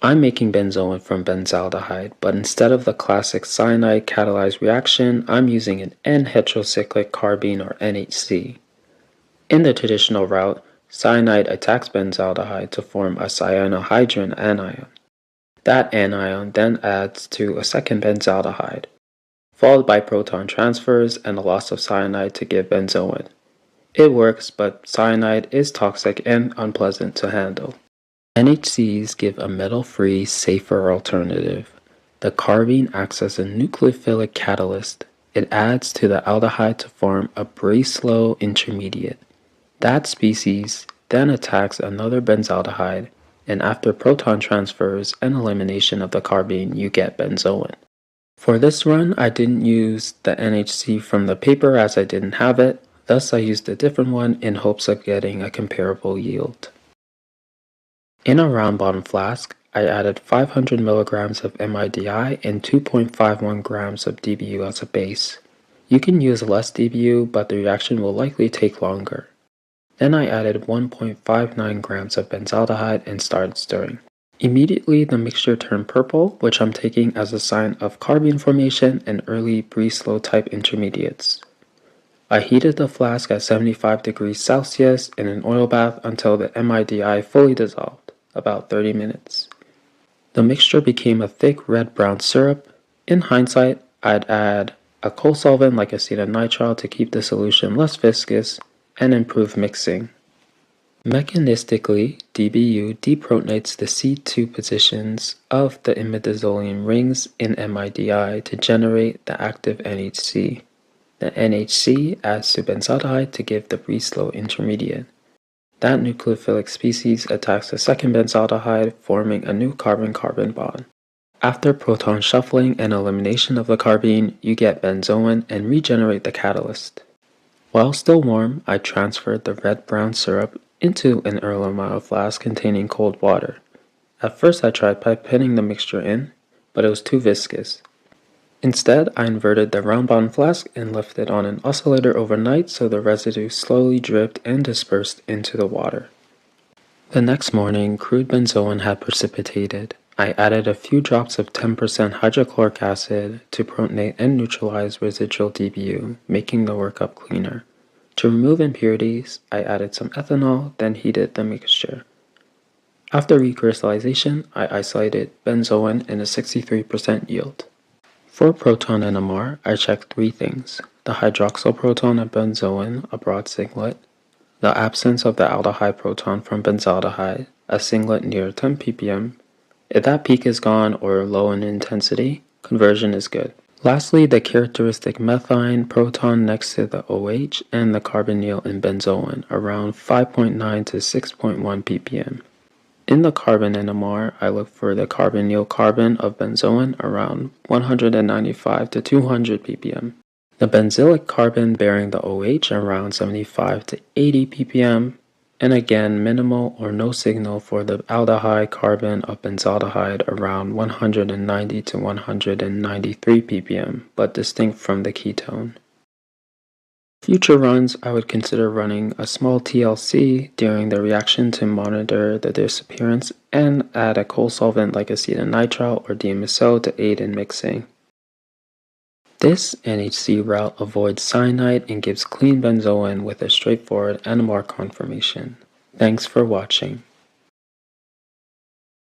I'm making benzoin from benzaldehyde, but instead of the classic cyanide catalyzed reaction, I'm using an N-heterocyclic carbene or NHC. In the traditional route, cyanide attacks benzaldehyde to form a cyanohydrin anion. That anion then adds to a second benzaldehyde, followed by proton transfers and a loss of cyanide to give benzoin. It works, but cyanide is toxic and unpleasant to handle. NHCs give a metal-free, safer alternative. The carbene acts as a nucleophilic catalyst. It adds to the aldehyde to form a Breslow intermediate. That species then attacks another benzaldehyde, and after proton transfers and elimination of the carbene, you get benzoin. For this run, I didn't use the NHC from the paper as I didn't have it, thus I used a different one in hopes of getting a comparable yield. In a round bottom flask, I added 500 milligrams of MIDI and 2.51 grams of DBU as a base. You can use less DBU, but the reaction will likely take longer. Then I added 1.59 grams of benzaldehyde and started stirring. Immediately the mixture turned purple, which I'm taking as a sign of carbene formation and early Breslow type intermediates. I heated the flask at 75 degrees Celsius in an oil bath until the MIDI fully dissolved, about 30 minutes. The mixture became a thick red-brown syrup. In hindsight, I'd add a cold solvent like acetonitrile to keep the solution less viscous and improve mixing. Mechanistically, DBU deprotonates the C2 positions of the imidazolium rings in MIDI to generate the active NHC. The NHC adds to benzaldehyde to give the Breslow intermediate. That nucleophilic species attacks the second benzaldehyde, forming a new carbon-carbon bond. After proton shuffling and elimination of the carbene, you get benzoin and regenerate the catalyst. While still warm, I transferred the red-brown syrup into an Erlenmeyer flask containing cold water. At first I tried pipetting the mixture in, but it was too viscous. Instead, I inverted the round bottom flask and left it on an oscillator overnight so the residue slowly dripped and dispersed into the water. The next morning, crude benzoin had precipitated. I added a few drops of 10% hydrochloric acid to protonate and neutralize residual DBU, making the workup cleaner. To remove impurities, I added some ethanol, then heated the mixture. After recrystallization, I isolated benzoin in a 63% yield. For proton NMR, I checked three things: the hydroxyl proton of benzoin, a broad singlet, the absence of the aldehyde proton from benzaldehyde, a singlet near 10 ppm. If that peak is gone or low in intensity, conversion is good. Lastly, the characteristic methine proton next to the OH and the carbonyl in benzoin, around 5.9 to 6.1 ppm. In the carbon NMR, I look for the carbonyl carbon of benzoin around 195 to 200 ppm. The benzylic carbon bearing the OH around 75 to 80 ppm, and again minimal or no signal for the aldehyde carbon of benzaldehyde around 190 to 193 ppm, but distinct from the ketone. Future runs, I would consider running a small TLC during the reaction to monitor the disappearance and add a cold solvent like acetonitrile or DMSO to aid in mixing. This NHC route avoids cyanide and gives clean benzoin with a straightforward NMR conformation. Thanks for watching.